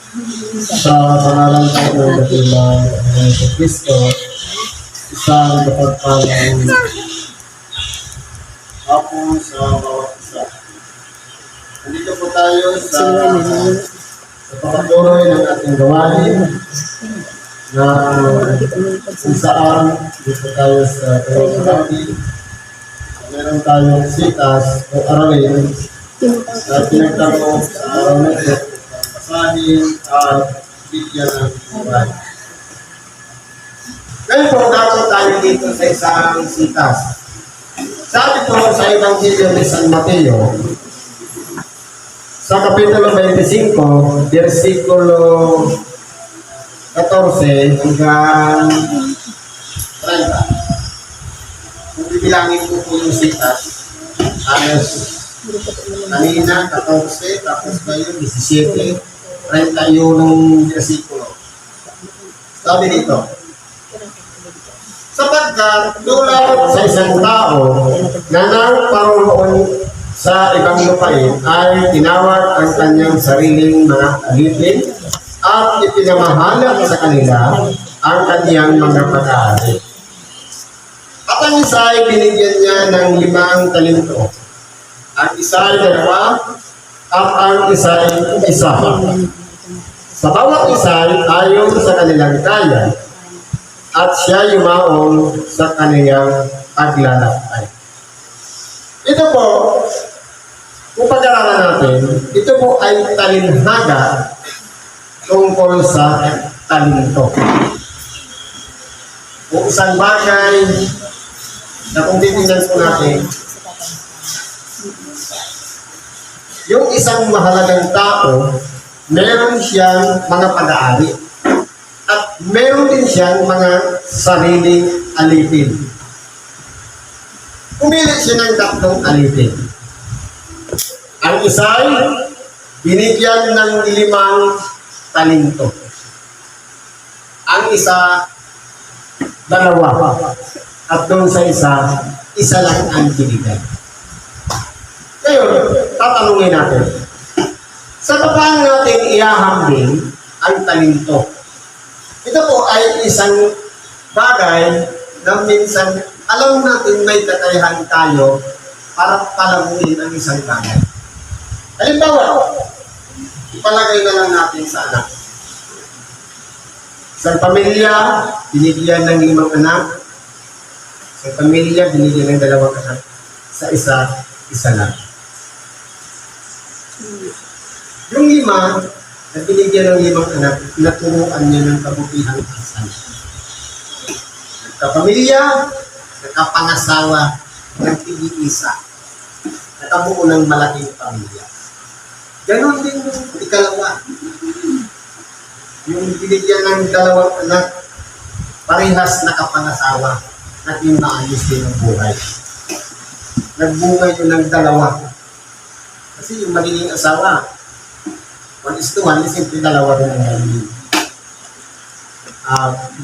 Sa pangalan po ng dakilang Panginoon Kristo, isang kapagpalang hapon sa bawat isa. Nandito po tayo sa pagpatuloy ng ating gawain na kung saan dito tayo sa Panginoon. Meron tayong sitas o aralin na pinagtanong sa araw na ito, pasahin at bigyan ng buhay. Ngayon po, dapat tayo dito sa isang sitas. Sabi po sa Ebanghelyo ni San Mateo, sa Kapitulo 25, versikulo 14 hanggang 30. Kung bibilangin po yung sitas, alas kanina 14, tapos ngayon 17, 31 ng versikulo. Sabi dito, sapagkat tulad sa isang tao na nagparoon sa ibang lupain ay tinawag ang kanyang sariling mga alipin at ipinamahalag sa kanila ang kanyang mga pag-aari. At ang isa ay binigyan niya ng 5 talento. Ang isa ay 2 at ang isa ay 1. Sa bawat isa ay ayon sa kanilang kaya at siya yumaong sa kaniyang paglalakbay. Ito po, kung pag-aralan natin, ito po ay talinhaga tungkol sa talento. Kung isang bagay na kung titignan po natin, yung isang mahalagang tao, meron siyang mga pag-aari at meron din siyang mga sariling alipin. Pumili siya ng 3 alipin. Ang isa ay binigyan ng 5 talento. Ang isa, 2. At doon sa isa lang ang binigay. Ngayon, tatanungin natin. Sa paano natin iahambing ang talento? Ito po ay isang bagay na minsan alam natin may kakayahan tayo para palaguin ang isang bagay. Halimbawa, ipalagay na lang natin sa anak. Isang pamilya, binigyan ng 5 anak. Isang pamilya, binigyan ng 2 anak. Sa isa lang. Yung 5, na binigyan ng 5 anak, naturuan niya ng kabutihang asal. Nagkapamilya, nagkapangasawa, nagpili-isa, nakabuo ng malaking pamilya. Ganon din yung ikalawa. Yung binigyan ng 2 anak, parehas nakapangasawa, naging maayos din ang buhay. Nagbungay yun ng 2. Kasi yung magiging asawa, 1:1, simple 2 rin ang magiging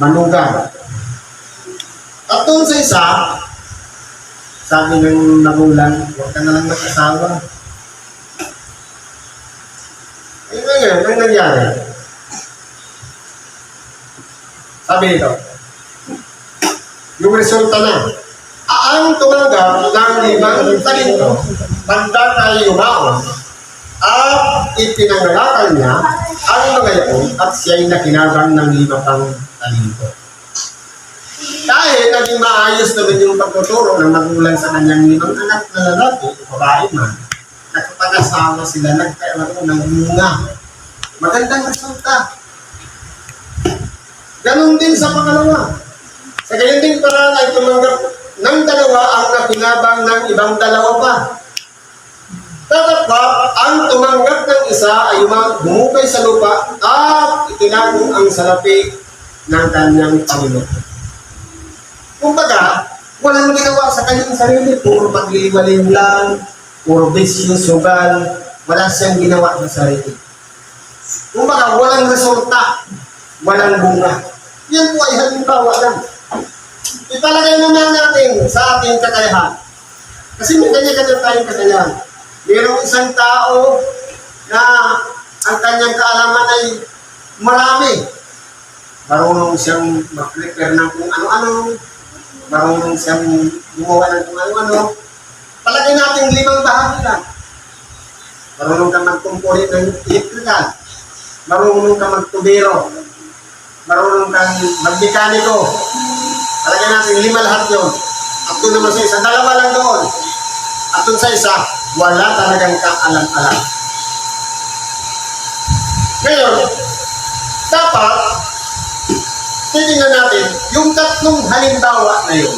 manugang. At doon sa isa, sabi ng magulang, huwag ka na lang mag-asawa. Ay ngayon, ang nangyari? Sabi nito, yung resulta na, ang tumanggap ng 5 talento, banda tayo yumaon, at ipinangalakal niya ang mga yaon at siya'y nakinabang ng 5 pang talento. Dahil naging maayos naman yung pagtuturo ng magulang sa kanyang 5 anak na lalaki, babae man, nagpag-asawa sila, nagkaroon ng bunga. Magandang resulta. Ganon din sa pangalawa. Sa ganyan din paraan ay tumanggap ng 2 ang nakinabang ng ibang 2 pa. Tatapos, ang tumanggap ng isa ay humukay sa lupa at itinagong ang salapi ng kanyang Panginoon. Kumbaga, walang ginawa sa kanyang sarili, puro pagliwaling lang, puro bisyo, sugal, wala siyang ginawa sa sarili. Kumbaga, walang resulta, walang bunga. Yan po ay halimbawa lang. Ipalagay naman natin sa ating kakayahan. Kasi may kanya-kanya tayong kakayahan. Mayroong isang tao na ang kanyang kaalaman ay marami. Marunong siyang mag-prepare ng kung ano-ano, marunong siyang gumawa ng kung ano-ano. Palagay natin 5 bahagi lang. Marunong ka magkumpuni ng electrical, marunong ka magtubero, marunong kang magmekaniko. Palagay natin 5 lahat yun. At doon naman sa isa, 2 lang doon. At doon sa isa, wala talagang kaalam-alam. Ngayon, dapat titingnan natin yung 3 halimbawa na yun.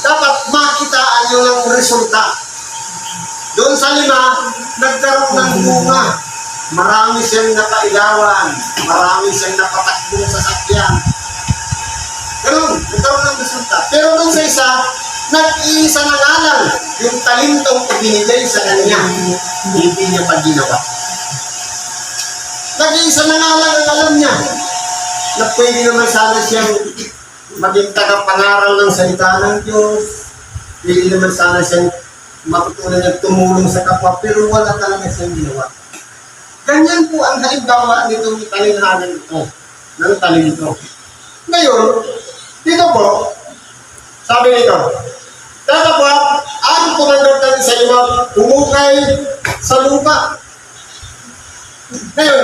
Dapat makitaan nyo ng resulta. Doon sa 5, nagkaroon ng bunga. Marami siyang napailawan. Marami siyang napatakbong sasakyan. Ganun, nagkaroon ng resulta. Pero doon sa isa, nag-iisa na nga lang yung talentong ibinigay sa kanya. Hindi niya pa ginawa. Nag-iisa na nga lang ang alam niya na pwede naman sana siyang maging tagapangaral ng salita ng Diyos. Pwede naman sana siyang matutunan niya tumulong sa kapwa, pero wala talaga siyang ginawa. Ganyan po ang halimbawa nitong italinghanan ito, ng talento. Ngayon, dito po, sabi nito, tatapos, ang tumanggap ng isa lima, humukay sa lupa. Ngayon,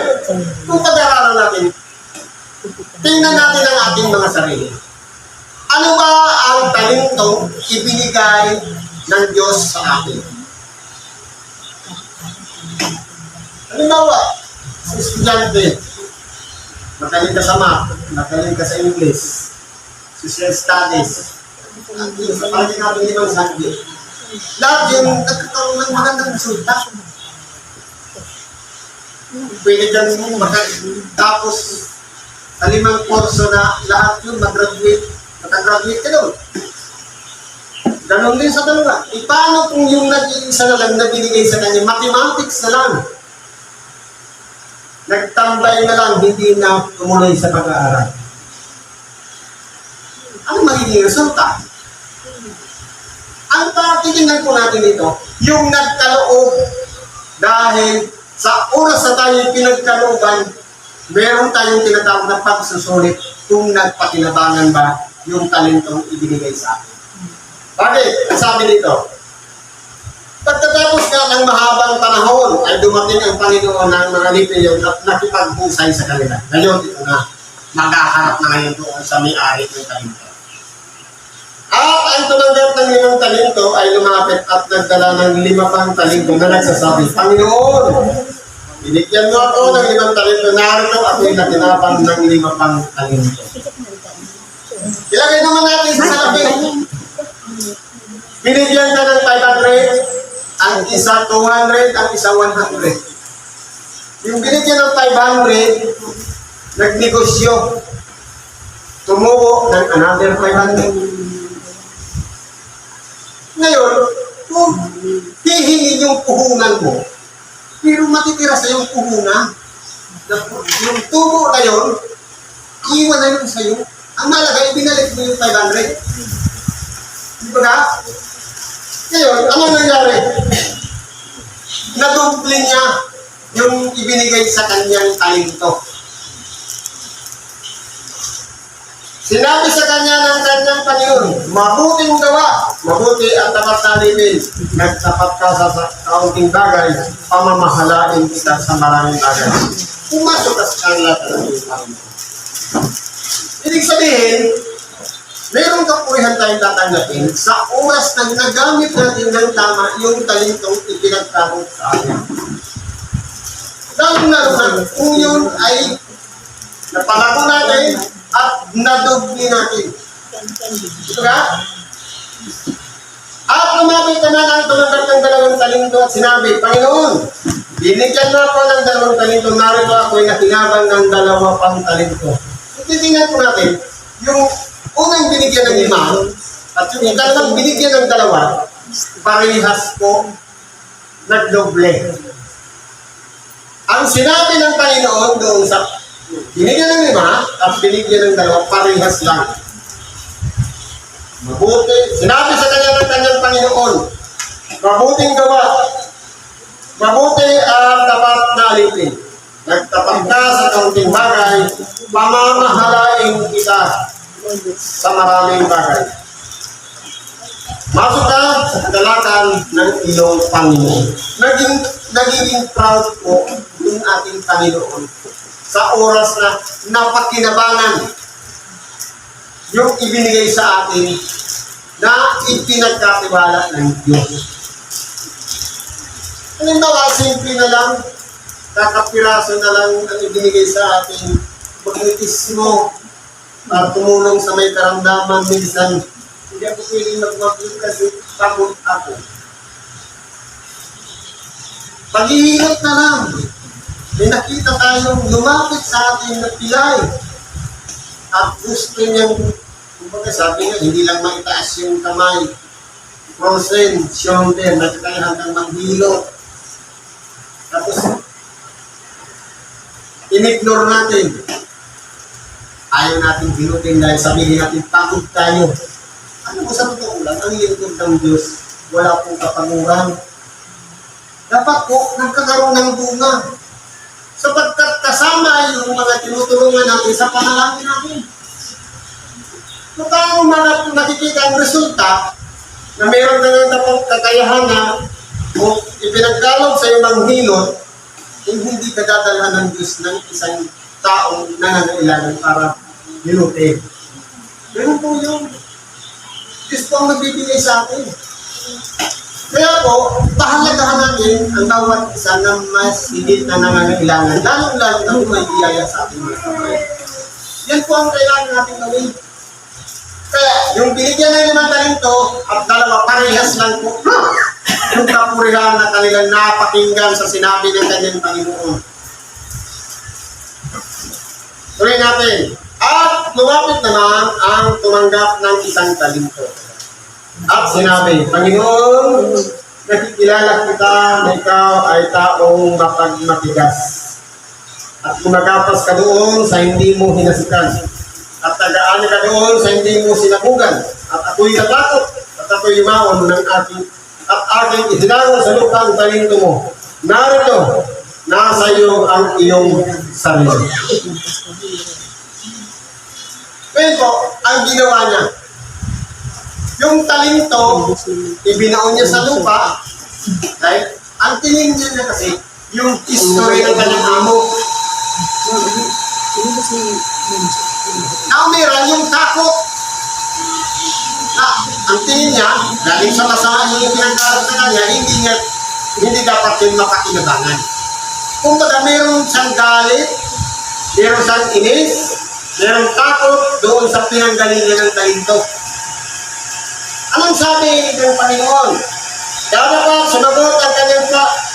kung pag-aaralan natin, tingnan natin ang ating mga sarili. Ano ba ang talento ibinigay ng Diyos sa atin? Halimbawa, sa estudyante, magaling ka sa math, magaling ka sa English, social studies, sa pagiging natin 5 subject. Lahat yung nagkakaroon ng magandang resulta. Pwede kang tapos sa 5 kurso na lahat yun mag-graduate, makagraduate ka doon. Ganon din sa 2. Paano kung yung nag-iisa na lang na binigay sa kanya, mathematics na lang, nagtambay na lang, hindi na tumuloy sa pag-aaral? Ano magiging resulta? Ang patitingnan po natin ito, yung nagkaloob dahil sa oras na tayo pinagkalooban, meron tayong tinatawag na pagsusulit kung nagpakinabangan ba yung talentong ibinigay sa atin. Bakit? Sabi dito, pagkatapos nga ng mahabang panahon ay dumating ang Panginoon ng mga Lepeyon at nakipaghusay sa kanila. Ngayon, ito na, maghaharap na ngayon doon sa may-ari ng talento. At ang tumanggap ng 5 talento ay lumapit at nagdala ng 5 pang talento na nagsasabi, Panginoon, binigyan mo ako ng 5 talento, narito ako'y natinapang ng 5 pang talento. Ilagay naman natin sa salamin. Binigyan ka ng 500, ang isa 200, ang isa 100. Yung binigyan ng 500, nagnegosyo, tumubo ng another 500. Ngayon, kung hihingin yung puhunan mo, pero matitira sa yung puhunan, yung tubo na yun, iwan na yun sa iyo. Ang malaga, ibinalik mo yung 500. Di ba ka? Ngayon, ano nangyari? Naduble niya yung ibinigay sa kanyang talento. Sinabi sa kanya ng kanyang Panginoon, mabuting gawa, mabuti ang tapat na alipin. Nagtapat ka sa kaunting bagay, pamamahalain kita sa maraming bagay. Pumasok ka sa kanila talaga. Ibig sabihin, mayroong kapurihan tayong tatanggapin sa oras na nagamit natin ng tama yung talentong ipinagkakot sa atin. Dahil na kung yun ay napalago natin at nadugni natin. Ito ka? At lumapit ka na ng tumanggap ng 2 talento at sinabi, Panginoon, binigyan na ako ng 2 talento, narito ako'y nakinabang ng 2 pang talento. Titingnan po natin, yung unang binigyan ng 5 at yung ikalawang binigyan ng 2, parehas po nagdoble. Ang sinabi ng Panginoon doon sa binigyan ng 5 at binigyan ng 2, parehas lang. Mabuti. Sinabi sa kanya ng kanyang Panginoon, mabuting gawa, Mabuti at tapat na alipin. Nagtapat ka sa kaunting bagay, pamamahalain kita sa maraming bagay. Masok ka sa kagalakan ng iyong Panginoon. Nagiging proud po ng ating Panginoon sa oras na napakinabangan yung ibinigay sa atin na ipinagkatiwala ng Diyos. Halimbawa, simple na lang, kakapiraso na lang ang ibinigay sa atin, magnitis mo, at tumulong sa may karamdaman, minsan, hindi ako pwedeng mag-work kasi pagod ako. Paghihirap na lang, may nakita tayong lumapit sa atin na pilay, at gusto niyang, kumbaga sabi nga, hindi lang maitaas yung kamay, frozen, shoulder, nakikaya hanggang maghilot. Tapos, in-ignore natin. Ayaw natin binutin dahil sabihin natin, pagod tayo. Ano mo sa totoo lang, ang lingkod ng Diyos, wala pong kapanguran. Dapat po, nagkakaroon ng bunga. Sapagkat kasama yung mga tinutulungan natin sa panalangin natin. Kung tayo nakikita ang resulta, na meron na ng kakayahan na kung ipinagkalog sa iyong hilot, hindi ka dadalhan ng Diyos ng isang taong nangangailangan para hilutin. Ganun po yung Diyos po ang nagbibigay sa atin. Kaya po, pahalagahan natin ang bawat isa na mas higit na nangangailangan, lalong-lalo na kung may biyaya sa ating mga kamay. Yan po ang kailangan natin gawin. Kaya, yung binigyan ng 5 talento at 2 parehas lang po yung kapurihan na kanilang napakinggan sa sinabi ng kanyang Panginoon. Tuloy natin. At lumapit naman ang tumanggap ng 1 talento. At sinabi, Panginoon, nakikilala kita na ikaw ay taong mapagmatigas. At gumagapas ka doon sa hindi mo hinasikan. At tagaan ka doon sa hindi mo sinabugan. At ako'y natakot. At ako'y yumaon ng aking isinagawa sa lupa ang talento mo. Narito, nasa iyo ang iyong sarili. Ngayon po, ang ginawa niya, yung talento, ibinaon niya sa lupa, dahil ang tingin niya kasi, yung history ng kanyang amo. Naumiran yung takot. Ang tingin niya, galing sa masama yung pinagkarap sa kanya, hindi dapat yung mapakinabangan. Kung baga mayroong siyang galit, mayroong siyang inis, mayroong takot doon sa pinanggalingan ng talento. Anong sabi ng Panginoon? Kaya dapat sumagot ang kanyang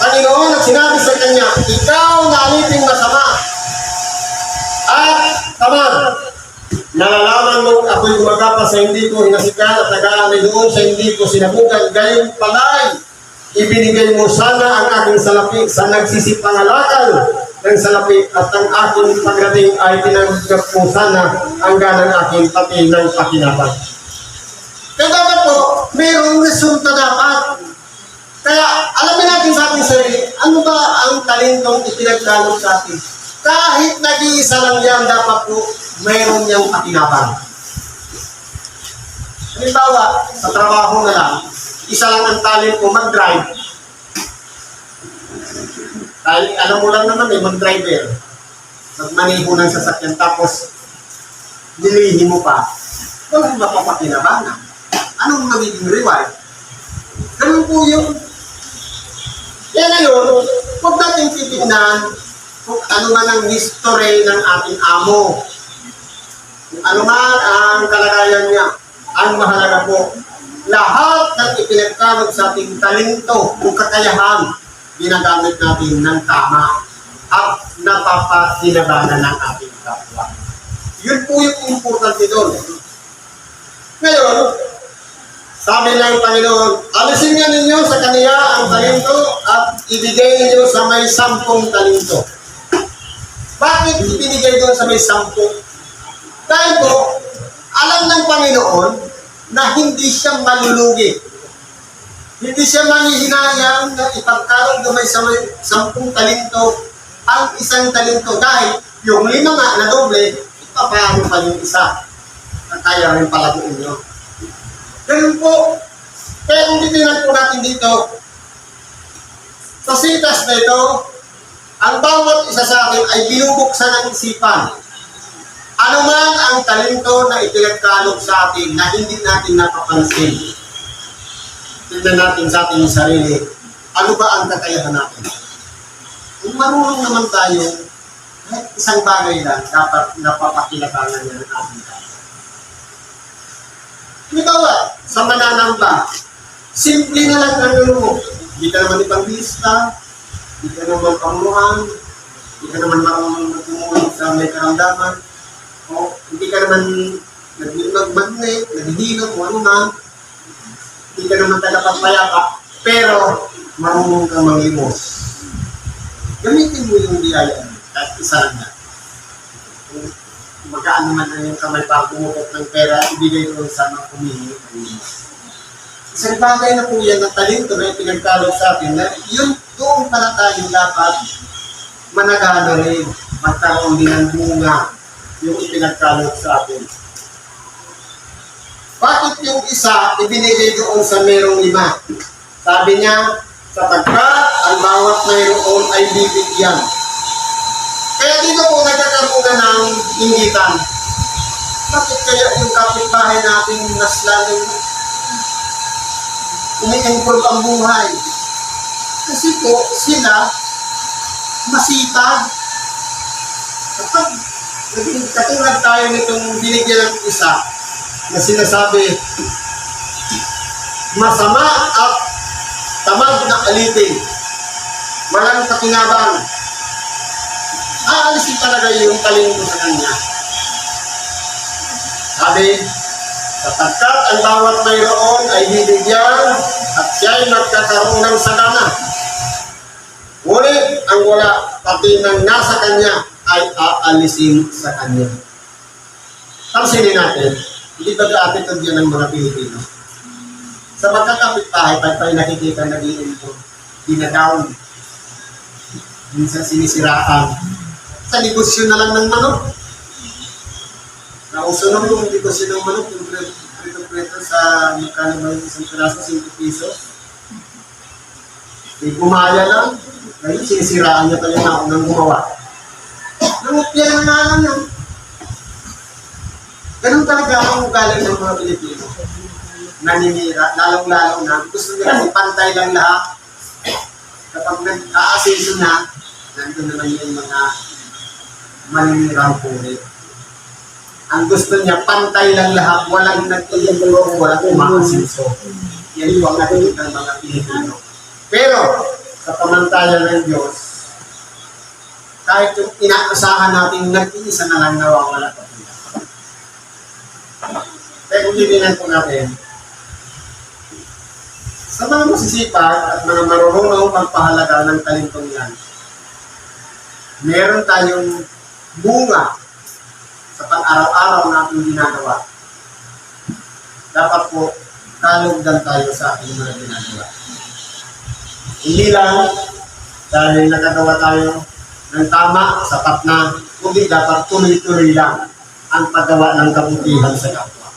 Panginoon at sinabi sa kanya, ikaw na aliping masama. At tamad, nalalaman mo ako'y gumagapa sa hindi ko hinasikan at nag-aanay doon sa hindi ko sinabugan. Gayon pala'y ibinigay mo sana ang aking salapi sa nagsisipangalakal ng salapi at ang aking pagdating ay tinanggap mo sana ang ganang aking pati ng pakinabang. Kaya dapat po, mayroong resulta dapat. Kaya alamin natin sa ating sarili, ano ba ang talentong ipinagkalog sa atin? Kahit nag-iisa lang yan, dapat po, mayroon niyang pakinabang. Halimbawa, sa trabaho na lang, isa lang ang talent ko mag-drive. Dahil alam mo lang naman mag-driver. Magmaneho ng sasakyan, tapos nilihin mo pa. Walang mapapakinabangan. Anong magiging reward? Ganun po yun. Kaya ngayon, huwag natin titignan kung ano man ang history ng ating amo. Kung ano man ang kalagayan niya. Ang mahalaga po, lahat ng ipinagkalog sa ating talento o kakayahan, ginagamit natin ng tama at napapakinabangan ng ating kapwa. Yun po yung importante doon. Ngayon, sabi ng Panginoon, alisin nga ninyo sa kaniya ang talento at ibigay ninyo sa may 10 talento. Bakit ibinigay doon sa may 10? Dahil po, alam ng Panginoon na hindi siya malulugi. Hindi siya manghihinayang na ipagkalog na may 10 talento ang isang talento dahil yung 5 nga na doble, ipapaano pa yung isa na kaya rin palaguin nyo. Ganun po. Kaya kung titignan po natin dito, sa sitas na ito, ang bawat isa sa akin ay binubuksan ng isipan. Ano man ang talento na ipinagkalog sa atin na hindi natin napapansin. Tignan natin sa ating sarili, ano ba ang kakayahan natin? Kung marunong naman tayo, kahit isang bagay lang, dapat napapakilabangan niya ng ating tayo. Halimbawa, sa mananamba, simple na lang ang mo. Hindi ka naman ipanglista, hindi ka naman pamunuhan, hindi ka naman marunong magtumuhin sa may karamdaman, o hindi ka naman nagmagnet, naghihilot, o ano na, hindi ka naman tagapagpayapa, pero marunong kang manglimos. Gamitin mo yung biyaya mo, kahit isa lang na. Kung magaan naman na yung kamay pa bumukot ng pera, ibigay ko sa mga kumihingi ng limos. Isang bagay na po yan ng talento na ipinagkalog sa atin na yun doon pala tayo dapat managana rin, magkaroon din ng bunga yung ipinagkalog sa atin. Bakit yung isa ibinigay doon sa merong 5? Sabi niya, sapagkat ang bawat mayroon ay bibigyan. Kaya dito po nagkakaroon na ng inggitan. Bakit kaya yung kapitbahay natin mas lalong umi-improve ang buhay? Kasi po sila masipag. Kapag naging katulad tayo nitong binigyan ng isa na sinasabi, masama at tamad na alipin, walang kakinabang, aalisin talaga yung talento sa kanya. Sabi, sapagkat ang bawat mayroon ay bibigyan at siya'y magkakaroon ng sagana. Ngunit ang wala, pati ng nasa kanya, ay aalisin sa kanya. Pansinin natin, hindi ba ka-attitude yan ng mga Pilipino? Sa magkakapit-bahay, pag tayo nakikita nag-iinto, dinadown, minsan sinisiraan. Sa negosyo na lang ng manok. Nausunong yung negosyo ng manok, yung prito-prito sa magkano ba yung isang piraso, 5 piso. Di gumaya lang, ngayon sinisiraan niya tayo na unang gumawa. Nangupya na nga lang yan. Ganun talaga ang ugali ng mga Pilipino. Naninira, lalong-lalong na. Gusto nila kasi pantay lang lahat. Kapag nag-aasenso na, nandun naman yung mga maninirang puri. Ang gusto niya, pantay lang lahat. Walang nag-iimbulong, walang umaasenso. Yan yung ang nakikita ng mga Pilipino. Pero, sa pamantayan ng Diyos, kahit yung inaasahan natin, nag-iisa na lang nawawala pa sila. Kaya kung titignan po natin, sa mga masisipag at mga marunong magpahalaga ng talentong yan, meron tayong bunga sa pang-araw-araw natin ginagawa. Dapat po, kalugdan tayo sa ating mga ginagawa. Hindi lang dahil nakagawa tayo ng tama, sapat na, kundi dapat tuloy-tuloy lang ang paggawa ng kabutihan sa kapwa.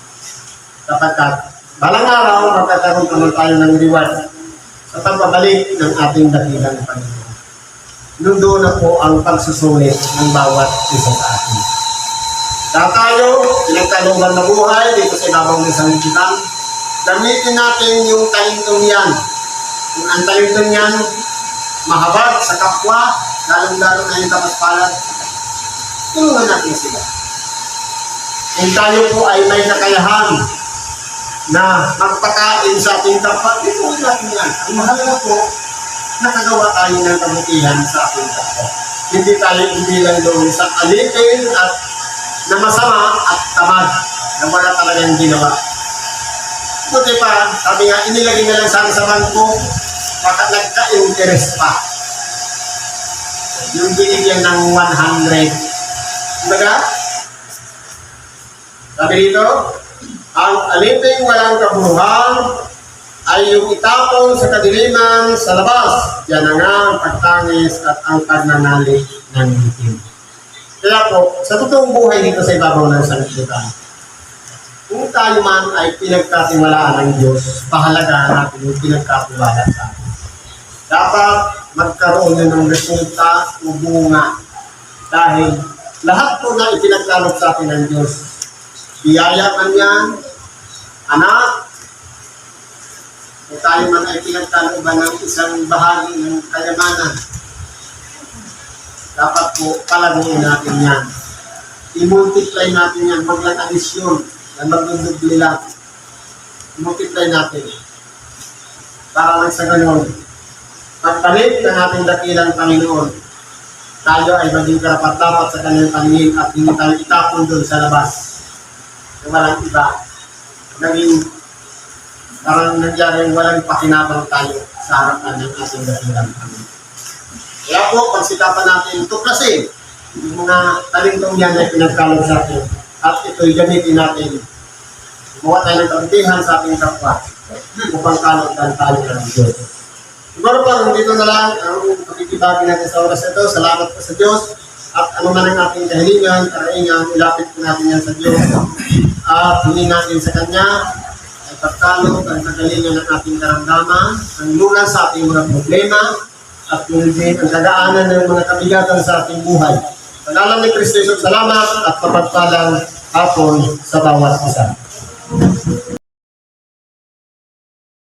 Sapagkat balang araw, magkakaroon naman tayo ng reward sa pagbabalik ng ating dakilang Panginoon. Doon na po ang pagsusulit ng bawat isa sa atin. Dahil tayo, pinagkalungan na buhay dito sa ibabaw ng sanlibutan, gamitin natin yung talentong yan. Kung ang talentong yan, mahabag sa kapwa, lalong-lalo na yung kapaspalan, tulungan natin sila. Kung tayo po ay may nakayahan na magpakain sa ating kapwa, tulungan natin yan. Ang mahalaga po, nakagawa tayo ng kabutihan sa ating kapwa. Hindi tayo ibilang doon sa alipin at na masama at tamad na wala talagang ginawa. Buti pa, sabi nga, inilagay na lang sa bangko, baka nagka-interest pa. Yung binigyan ng 100. Diba? Sabi dito, ang aliping walang kaburuhan ay yung itapon sa kadiliman sa labas. Yan na nga ang pagtangis at ang pagnanalik ng itim. Kaya po, sa totoong buhay dito sa ibabaw ng sanlibutan, kung tayo man ay pinagkatiwalaan ng Diyos, pahalagahan natin yung pinagkatiwala sa atin. Dapat magkaroon yun ng resulta o bunga. Dahil lahat po na ipinagkalog sa atin ng Diyos, biyaya man yan, anak, kung tayo man ay pinagkaloban ng isang bahagi ng kayamanan, dapat po palaguin natin yan. I-multiply natin yan, wag lang addition, na magdudubli lang. I-multiply natin. Para lang sa ganun, pagpalit ng ating dakilang Panginoon, tayo ay maging karapat-dapat sa kanyang paningin at hindi tayo itapon doon sa labas. Na walang iba. Naging parang nangyari walang pakinabang tayo sa harapan ng ating dakilang Panginoon. Kaya po, pagsikapan natin tuklasin yung mga talintong yan ay pinagkalog sa atin at ito'y gamitin natin. Gumawa tayo ng kabutihan sa ating kapwa upang kalogdan tayo ng Diyos. Siguro po, dito na lang ang pakikibagi natin sa oras ito. Salamat po sa Diyos. At ano man ang ating kahilingan, karaingan, ilapit po natin yan sa Diyos. At hingin natin sa Kanya ay pagkalog ang kagalingan ng ating karamdaman, ang lunas sa ating mga problema, at yung din ang kadaanan ng mga kabigatan sa ating buhay. Sa ngalan ni Kristo Jesus, salamat at kapagpalang hapon sa bawat isa.